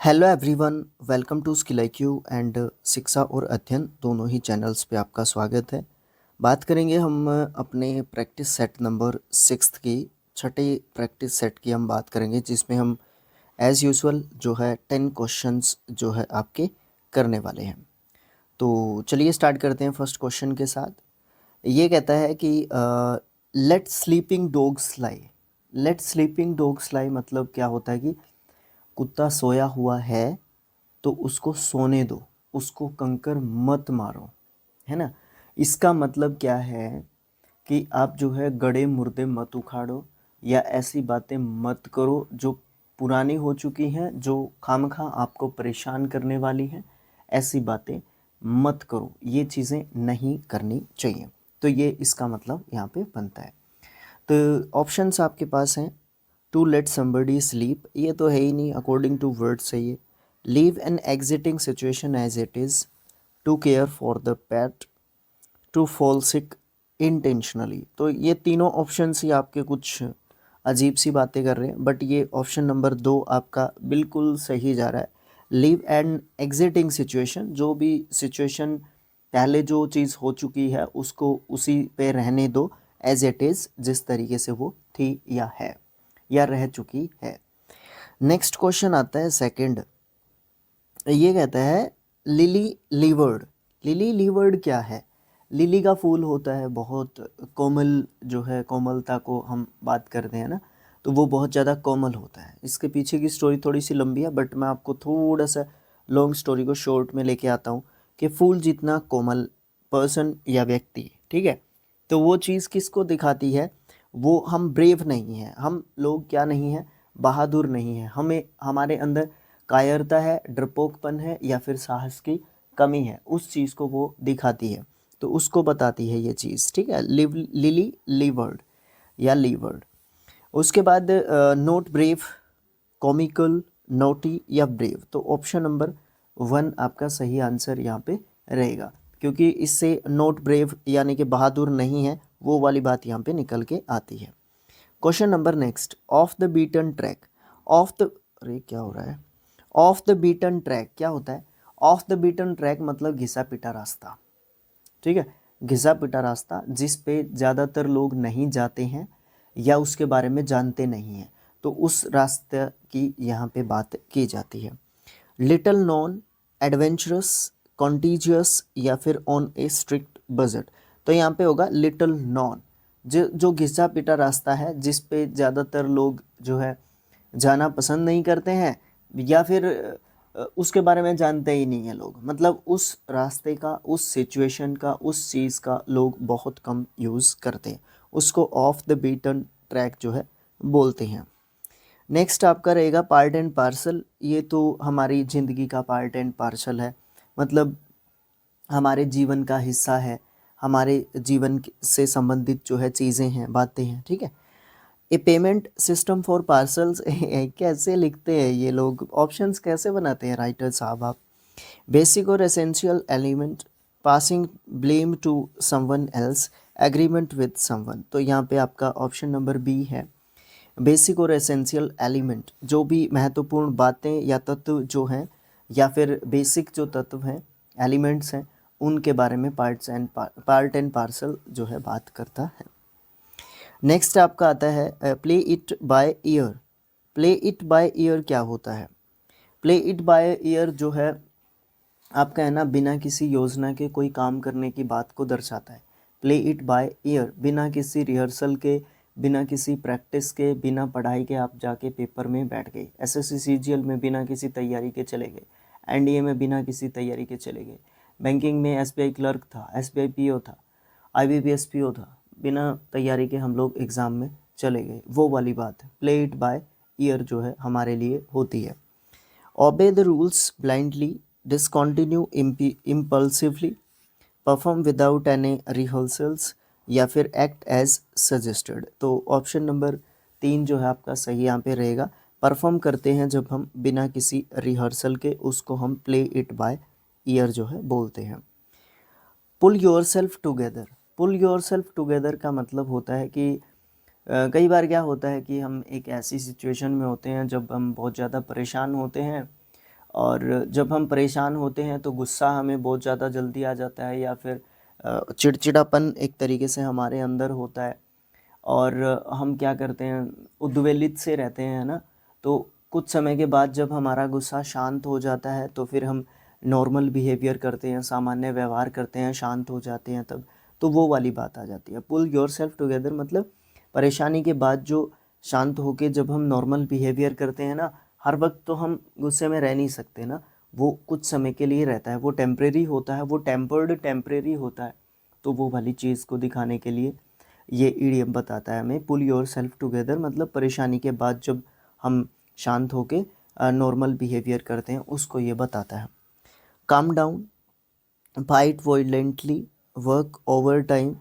Hello everyone, welcome to skill IQ and शिक्षा और अध्ययन दोनों ही चैनल्स पे आपका स्वागत है। बात करेंगे हम अपने प्रैक्टिस सेट नंबर 6 की छठे प्रैक्टिस सेट की हम बात करेंगे, जिसमें हम एज़ यूजुअल जो है 10 क्वेश्चंस जो है आपके करने वाले हैं। तो चलिए स्टार्ट करते हैं फर्स्ट क्वेश्चन के साथ। ये कहता है कि लेट स्लीपिंग डॉग्स लाई। लेट स्लीपिंग डॉग्स लाई मतलब क्या होता है कि कुत्ता सोया हुआ है तो उसको सोने दो, उसको कंकर मत मारो, है ना। इसका मतलब क्या है कि आप जो है गड़े मुर्दे मत उखाड़ो या ऐसी बातें मत करो जो पुरानी हो चुकी हैं, जो खामखा आपको परेशान करने वाली हैं। ऐसी बातें मत करो, ये चीज़ें नहीं करनी चाहिए। तो ये इसका मतलब यहाँ पे बनता है। तो ऑप्शंस आपके पास हैं। टू लेट समबडी स्लीप, ये तो है ही नहीं, अकॉर्डिंग टू वर्ड्स है ये। Leave an existing situation as it is, to care for the pet, to fall sick intentionally. तो ये तीनों ऑप्शंस ही आपके कुछ अजीब सी बातें कर रहे हैं, बट ये ऑप्शन नंबर 2 आपका बिल्कुल सही जा रहा है। लीव एन एग्जिटिंग सिचुएशन, जो भी सिचुएशन पहले जो चीज़ हो चुकी है उसको उसी पे रहने दो, एज इट इज़, जिस तरीके से वो थी या है या रह चुकी है। नेक्स्ट क्वेश्चन आता है सेकंड। ये कहता है लिली लीवर्ड। लिली लीवर्ड क्या है? लिली का फूल होता है बहुत कोमल, जो है कोमलता को हम बात करते हैं ना, तो वो बहुत ज़्यादा कोमल होता है। इसके पीछे की स्टोरी थोड़ी सी लंबी है, बट मैं आपको थोड़ा सा लॉन्ग स्टोरी को शॉर्ट में लेके आता हूँ कि फूल जितना कोमल पर्सन या व्यक्ति, ठीक है, तो वो चीज़ किसको दिखाती है? वो हम ब्रेव नहीं हैं, हम लोग क्या नहीं हैं, बहादुर नहीं हैं, हमें हमारे अंदर कायरता है, डरपोकपन है या फिर साहस की कमी है, उस चीज़ को वो दिखाती है। तो उसको बताती है ये चीज़, ठीक है। लिली लीवर्ड या लीवर्ड। उसके बाद नोट ब्रेव, कॉमिकल, नोटी या ब्रेव। तो ऑप्शन नंबर 1 आपका सही आंसर यहाँ पे रहेगा, क्योंकि इससे नोट ब्रेव यानी कि बहादुर नहीं है, वो वाली बात यहाँ पे निकल के आती है। Question number next, of the beaten track. Of the अरे क्या हो रहा है? ऑफ द बीटन ट्रैक क्या होता है? ऑफ द बीटन ट्रैक मतलब घिसा पिटा रास्ता, ठीक है। घिसा पिटा रास्ता जिस पे ज़्यादातर लोग नहीं जाते हैं या उसके बारे में जानते नहीं हैं, तो उस रास्ते की यहाँ पे बात की जाती है। लिटिल नॉन, एडवेंचरस, कॉन्टीजियस या फिर ऑन ए स्ट्रिक्ट बजट। तो यहाँ पे होगा लिटिल नॉन, जो घिसा पिटा रास्ता है जिस पे ज़्यादातर लोग जो है जाना पसंद नहीं करते हैं या फिर उसके बारे में जानते ही नहीं है लोग, मतलब उस रास्ते का, उस सिचुएशन का, उस चीज़ का लोग बहुत कम यूज़ करते हैं, उसको ऑफ द बीटन ट्रैक जो है बोलते हैं। नेक्स्ट आपका रहेगा पार्ट एंड पार्सल। ये तो हमारी ज़िंदगी का पार्ट एंड पार्सल है, मतलब हमारे जीवन का हिस्सा है, हमारे जीवन से संबंधित जो है चीज़ें हैं, बातें हैं, ठीक है। ए पेमेंट सिस्टम फॉर पार्सल्स कैसे लिखते हैं ये लोग, ऑप्शंस कैसे बनाते हैं राइटर साहब आप? बेसिक और essential element, passing blame to someone else, agreement with someone. तो यहाँ पे आपका ऑप्शन नंबर बी है। बेसिक और एसेंशियल एलिमेंट, जो भी महत्वपूर्ण बातें या तत्व जो हैं, या फिर बेसिक जो तत्व हैं, एलिमेंट्स हैं, उनके बारे में पार्ट एंड पार्सल जो है बात करता है। नेक्स्ट आपका आता है play it by year. Play it by year क्या होता है? प्ले इट बाय ईयर जो है आपका है ना, बिना किसी योजना के कोई काम करने की बात को दर्शाता है। प्ले इट बाय ईयर, बिना किसी रिहर्सल के, बिना किसी प्रैक्टिस के, बिना पढ़ाई के आप जाके पेपर में बैठ गए। एसएससी सीजीएल में बिना किसी तैयारी के चले गए, एनडीए में बिना किसी तैयारी के चले गए, बैंकिंग में एसबीआई क्लर्क था, एसबीआई पीओ था, आईबीपीएस पीओ था, बिना तैयारी के हम लोग एग्ज़ाम में चले गए, वो वाली बात है। प्ले इट बाय ईयर जो है हमारे लिए होती है। Obey the rules blindly, discontinue impulsively, perform without any rehearsals या फिर एक्ट एज सजेस्टेड। तो ऑप्शन नंबर 3 जो है आपका सही यहाँ पे रहेगा। परफॉर्म करते हैं जब हम बिना किसी रिहर्सल के, उसको हम प्ले इट बाय ईयर जो है बोलते हैं। Pull yourself together. Pull yourself together का मतलब होता है कि कई बार क्या होता है कि हम एक ऐसी सिचुएशन में होते हैं जब हम बहुत ज़्यादा परेशान होते हैं, और जब हम परेशान होते हैं तो गुस्सा हमें बहुत ज़्यादा जल्दी आ जाता है, या फिर चिड़चिड़ापन एक तरीके से हमारे अंदर होता है, और हम क्या करते हैं, उद्वेलित से रहते हैं ना। तो कुछ समय के बाद जब हमारा गुस्सा शांत हो जाता है तो फिर हम नॉर्मल बिहेवियर करते हैं, सामान्य व्यवहार करते हैं, शांत हो जाते हैं तब। तो वो वाली बात आ जाती है। पुल योर सेल्फ टुगेदर मतलब परेशानी के बाद जो शांत होके जब हम नॉर्मल बिहेवियर करते हैं ना, हर वक्त तो हम गुस्से में रह नहीं सकते ना, वो कुछ समय के लिए रहता है, वो टेम्परेरी होता है, वो टेम्परेरी होता है। तो वो वाली चीज़ को दिखाने के लिए ये ईडियम बताता है हमें, पुल योर सेल्फ टुगेदर मतलब परेशानी के बाद जब हम शांत होके नॉर्मल बिहेवियर करते हैं, उसको ये बताता है। Calm down, fight violently, work overtime,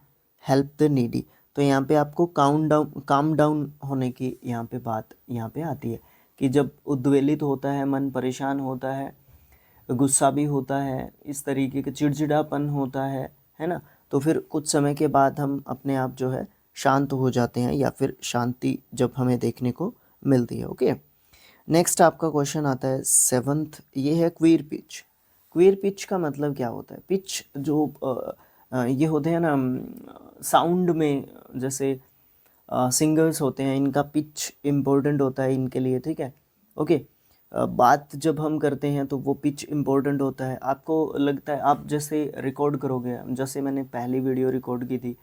help the needy. तो यहाँ पे आपको काम डाउन होने की यहाँ पे बात यहाँ पे आती है कि जब उद्वेलित होता है मन, परेशान होता है, गुस्सा भी होता है, इस तरीके का चिड़चिड़ापन होता है ना, तो फिर कुछ समय के बाद हम अपने आप जो है शांत हो जाते हैं, या फिर शांति जब हमें देखने को मिलती है। ओके, नेक्स्ट आपका क्वेश्चन आता है 7th, ये है क्वीर पिच। क्वीर पिच का मतलब क्या होता है? पिच जो ये होते हैं ना साउंड में, जैसे सिंगर्स होते हैं, इनका पिच इम्पोर्टेंट होता है इनके लिए, ठीक है। ओके, बात जब हम करते हैं तो वो पिच इम्पोर्टेंट होता है। आपको लगता है आप जैसे रिकॉर्ड करोगे, जैसे मैंने पहली वीडियो रिकॉर्ड की थी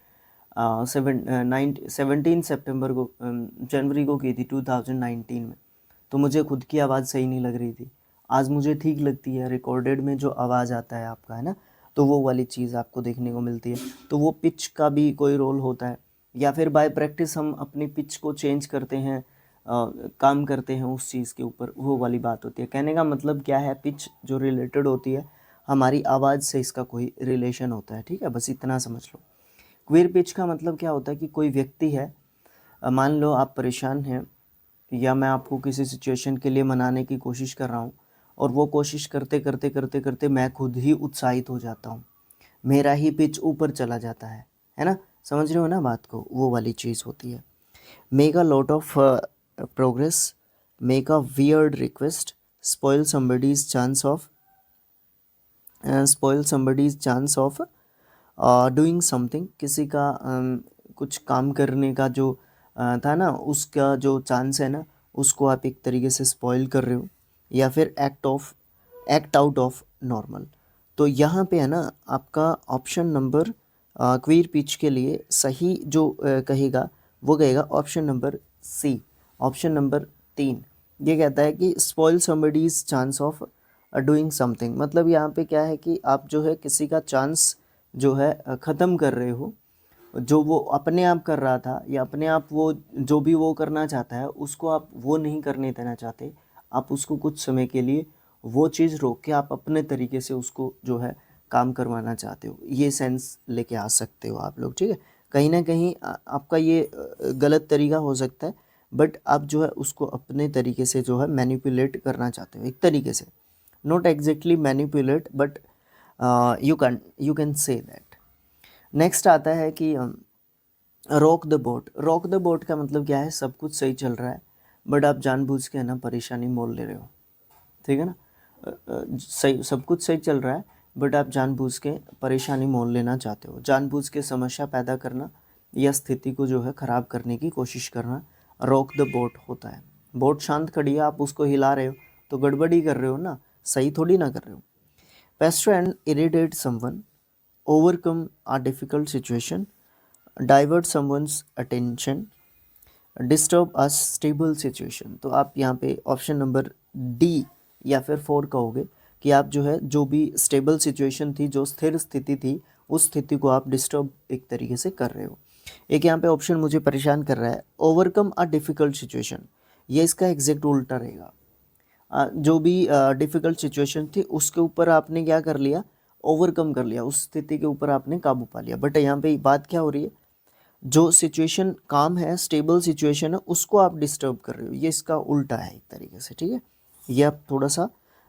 17 सितंबर को, जनवरी को की थी 2019 में, तो मुझे खुद की आवाज़ सही नहीं लग रही थी। आज मुझे ठीक लगती है, रिकॉर्डेड में जो आवाज़ आता है आपका, है ना, तो वो वाली चीज़ आपको देखने को मिलती है। तो वो पिच का भी कोई रोल होता है, या फिर बाय प्रैक्टिस हम अपनी पिच को चेंज करते हैं, काम करते हैं उस चीज़ के ऊपर, वो वाली बात होती है। कहने का मतलब क्या है, पिच जो रिलेटेड होती है हमारी आवाज़ से, इसका कोई रिलेशन होता है, ठीक है, बस इतना समझ लो। क्वीर पिच का मतलब क्या होता है कि कोई व्यक्ति है, मान लो आप परेशान हैं, या मैं आपको किसी सिचुएशन के लिए मनाने की कोशिश कर रहा हूँ, और वो कोशिश करते करते करते करते मैं खुद ही उत्साहित हो जाता हूँ, मेरा ही पिच ऊपर चला जाता है ना, समझ रहे हो ना बात को, वो वाली चीज़ होती है। Make a lot of progress, make a weird request, spoil somebody's chance of doing something. किसी का कुछ काम करने का जो था ना, उसका जो चांस है ना, उसको आप एक तरीके से स्पॉइल कर रहे हो, या फिर एक्ट आउट ऑफ नॉर्मल। तो यहाँ पे है ना आपका ऑप्शन नंबर क्वीर पिच के लिए सही जो कहेगा वो कहेगा option number C, option number 3। ये कहता है कि spoil somebody's chance of doing something, मतलब यहाँ पे क्या है कि आप जो है किसी का चांस जो है ख़त्म कर रहे हो, जो वो अपने आप कर रहा था, या अपने आप वो जो भी वो करना चाहता है उसको आप वो नहीं करने देना चाहते, आप उसको कुछ समय के लिए वो चीज़ रोक के आप अपने तरीके से उसको जो है काम करवाना चाहते हो। ये सेंस लेके आ सकते हो आप लोग, ठीक है। कहीं ना कहीं आपका ये गलत तरीका हो सकता है, बट आप जो है उसको अपने तरीके से जो है मैनिपुलेट करना चाहते हो एक तरीके से, not exactly manipulate, but you can say that. Next आता है कि rock the boat. Rock the boat का मतलब क्या है, सब कुछ सही चल रहा है बट आप जानबूझ के है ना परेशानी मोल ले रहे हो, ठीक है ना। सही, सब कुछ सही चल रहा है बट आप जानबूझ के परेशानी मोल लेना चाहते हो, जानबूझ के समस्या पैदा करना या स्थिति को जो है ख़राब करने की कोशिश करना, रॉक द बोट होता है। बोट शांत खड़ी है, आप उसको हिला रहे हो तो गड़बड़ी कर रहे हो ना, सही थोड़ी ना कर रहे हो। Pasteur and irritate someone, overcome a difficult situation, divert someone's attention, disturb a stable situation। तो आप यहाँ पे ऑप्शन नंबर डी या फिर 4 कहोगे कि आप जो है जो भी स्टेबल सिचुएशन थी, जो स्थिर स्थिति थी, उस स्थिति को आप डिस्टर्ब एक तरीके से कर रहे हो। एक यहाँ पे ऑप्शन मुझे परेशान कर रहा है, ओवरकम अ डिफ़िकल्ट सिचुएशन, ये इसका एग्जैक्ट उल्टा रहेगा। जो भी डिफ़िकल्ट सिचुएशन थी उसके ऊपर आपने क्या कर लिया, ओवरकम कर लिया, उस स्थिति के ऊपर आपने काबू पा लिया। बट यहाँ पे बात क्या हो रही है, जो सिचुएशन काम है, स्टेबल सिचुएशन है, उसको आप डिस्टर्ब कर रहे हो, ये इसका उल्टा है एक तरीके से, ठीक है। ये आप थोड़ा सा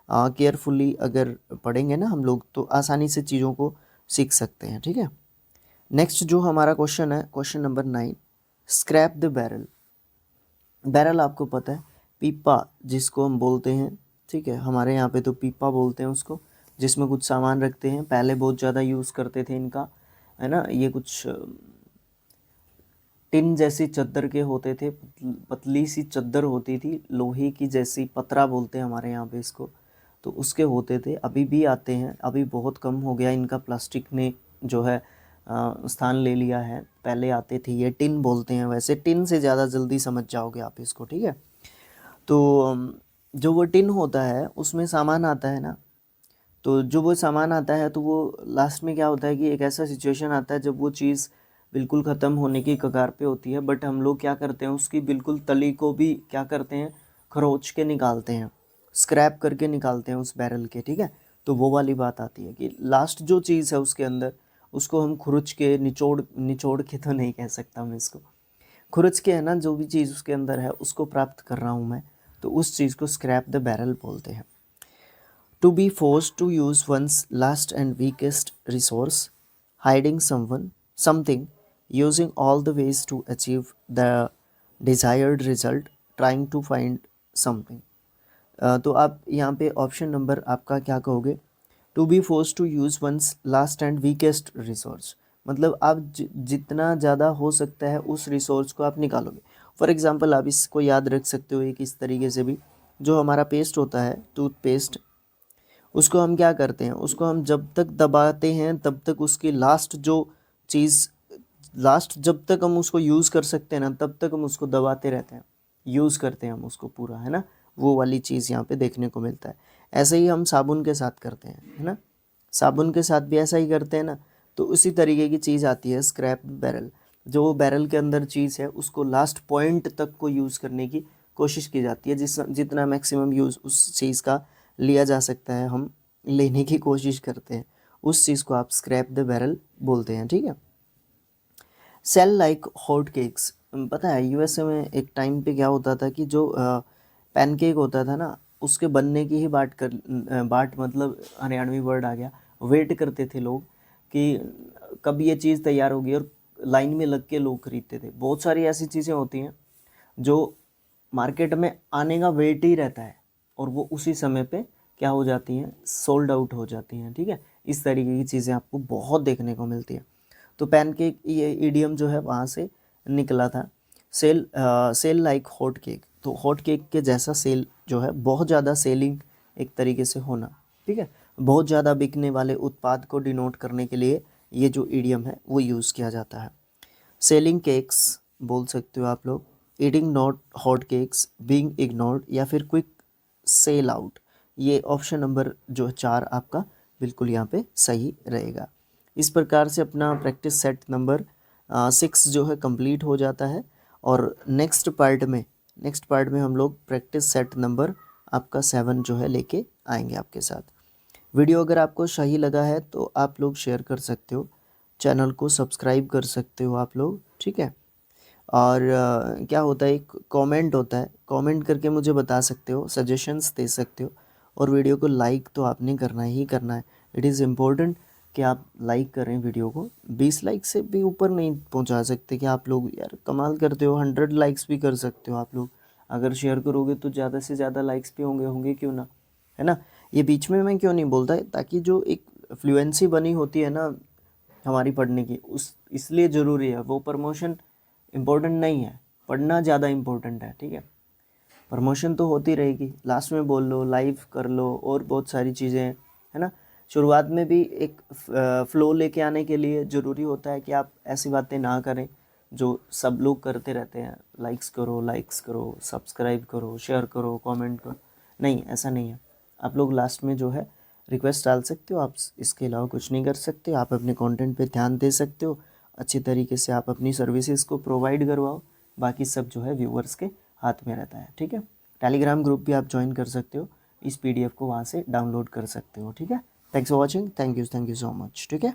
केयरफुली अगर पढ़ेंगे ना हम लोग तो आसानी से चीज़ों को सीख सकते हैं, ठीक है। नेक्स्ट जो हमारा क्वेश्चन है, question number 9, scrap the barrel. Barrel आपको पता है, पीपा जिसको हम बोलते हैं, ठीक है, हमारे यहाँ पे तो पीपा बोलते हैं उसको, जिसमें कुछ सामान रखते हैं। पहले बहुत ज़्यादा यूज़ करते थे इनका, है ना। ये कुछ टिन जैसी चद्दर के होते थे, पतली सी चद्दर होती थी, लोहे की जैसी, पतरा बोलते हैं हमारे यहाँ पे इसको, तो उसके होते थे। अभी भी आते हैं, अभी बहुत कम हो गया इनका, प्लास्टिक ने जो है स्थान ले लिया है। पहले आते थे, ये टिन बोलते हैं। वैसे टिन से ज़्यादा जल्दी समझ जाओगे आप इसको, ठीक है। तो जो वो टिन होता है उसमें सामान आता है ना, तो जो वो सामान आता है तो वो लास्ट में क्या होता है कि एक ऐसा सिचुएशन आता है जब वो चीज़ बिल्कुल ख़त्म होने की कगार पे होती है, बट हम लोग क्या करते हैं, उसकी बिल्कुल तली को भी क्या करते हैं, खरोच के निकालते हैं, स्क्रैप करके निकालते हैं उस बैरल के, ठीक है। तो वो वाली बात आती है कि लास्ट जो चीज़ है उसके अंदर, उसको हम खुरच के, निचोड़ निचोड़ के तो नहीं कह सकता मैं इसको, खुरच के, है ना, जो भी चीज़ उसके अंदर है उसको प्राप्त कर रहा हूँ मैं, तो उस चीज़ को स्क्रैप द बैरल बोलते हैं। To be forced to use one's last and weakest resource, hiding something, using all the ways to achieve the desired result, trying to find something. तो आप यहाँ पे ऑप्शन नंबर आपका क्या कहोगे, to be force to use one's last and weakest resource, मतलब आप जितना ज़्यादा हो सकता है उस रिसोर्स को आप निकालोगे। फॉर एग्जांपल आप इसको याद रख सकते हो एक इस तरीके से भी, जो हमारा पेस्ट होता है, टूथपेस्ट, उसको हम क्या करते हैं, उसको हम जब तक दबाते हैं तब तक उसकी लास्ट जो चीज़, लास्ट जब तक हम उसको यूज़ कर सकते हैं ना, तब तक हम उसको दबाते रहते हैं, यूज़ करते हैं हम उसको पूरा, है ना। वो वाली चीज़ यहाँ पे देखने को मिलता है। ऐसे ही हम साबुन के साथ करते हैं, है ना, साबुन के साथ भी ऐसा ही करते हैं ना। तो उसी तरीके की चीज़ आती है स्क्रैप बैरल, जो बैरल के अंदर चीज़ है उसको लास्ट पॉइंट तक को यूज़ करने की कोशिश की जाती है, जितना मैक्सिमम यूज़ उस चीज़ का लिया जा सकता है, हम लेने की कोशिश करते हैं, उस चीज़ को आप स्क्रैप द बैरल बोलते हैं, ठीक है। सेल लाइक हॉट केक्स, पता है यूएसए में एक टाइम पे क्या होता था कि जो पैनकेक होता था ना, उसके बनने की ही बाट मतलब हरियाणवी वर्ड आ गया, वेट करते थे लोग कि कब ये चीज़ तैयार होगी, और लाइन में लग के लोग खरीदते थे। बहुत सारी ऐसी चीज़ें होती हैं जो मार्केट में आने का वेट ही रहता है, और वो उसी समय पे क्या हो जाती हैं, सोल्ड आउट हो जाती हैं, ठीक है। इस तरीके की चीज़ें आपको बहुत देखने को मिलती हैं। तो पैनकेक, ये इडियम जो है वहाँ से निकला था। सेल लाइक हॉट केक, तो हॉट केक के जैसा सेल जो है, बहुत ज़्यादा सेलिंग एक तरीके से होना, ठीक है, बहुत ज़्यादा बिकने वाले उत्पाद को डिनोट करने के लिए ये जो इडियम है वो यूज़ किया जाता है। सेलिंग केक्स बोल सकते हो आप लोग, eating not hot cakes, being ignored, या फिर क्विक सेल आउट। ये ऑप्शन नंबर जो 4 आपका बिल्कुल यहाँ पे सही रहेगा। इस प्रकार से अपना प्रैक्टिस सेट नंबर 6 जो है कंप्लीट हो जाता है, और नेक्स्ट पार्ट में हम लोग प्रैक्टिस सेट नंबर आपका 7 जो है लेके आएंगे आपके साथ। वीडियो अगर आपको सही लगा है तो आप लोग शेयर कर सकते हो, चैनल को सब्सक्राइब कर सकते हो आप लोग, ठीक है। और क्या होता है, एक कमेंट होता है, कमेंट करके मुझे बता सकते हो, सजेशंस दे सकते हो, और वीडियो को लाइक तो आपने करना ही करना है। इट इज़ इम्पोर्टेंट कि आप लाइक करें वीडियो को। 20 लाइक से भी ऊपर नहीं पहुंचा सकते कि आप लोग, यार कमाल करते हो, 100 लाइक्स भी कर सकते हो आप लोग। अगर शेयर करोगे तो ज़्यादा से ज़्यादा लाइक्स भी होंगे क्यों ना, है ना। ये बीच में मैं क्यों नहीं बोलता, ताकि जो एक फ्लुएंसी बनी होती है ना हमारी पढ़ने की, उस इसलिए ज़रूरी है। वो प्रमोशन इम्पोर्टेंट नहीं है, पढ़ना ज़्यादा इम्पोर्टेंट है, ठीक है। प्रमोशन तो होती रहेगी, लास्ट में बोल लो, लाइव कर लो, और बहुत सारी चीज़ें हैं, है ना। शुरुआत में भी एक फ़्लो लेके आने के लिए ज़रूरी होता है कि आप ऐसी बातें ना करें जो सब लोग करते रहते हैं, लाइक्स करो, सब्सक्राइब करो, शेयर करो, कमेंट करो। नहीं, ऐसा नहीं है। आप लोग लास्ट में जो है रिक्वेस्ट डाल सकते हो, आप इसके अलावा कुछ नहीं कर सकते। आप अपने कंटेंट पे ध्यान दे सकते हो, अच्छी तरीके से आप अपनी सर्विसेज को प्रोवाइड करवाओ, बाकी सब जो है व्यूअर्स के हाथ में रहता है, ठीक है। टेलीग्राम ग्रुप भी आप ज्वाइन कर सकते हो, इस PDF को वहाँ से डाउनलोड कर सकते हो, ठीक है। Thanks for watching, thank you so much, ठीक है।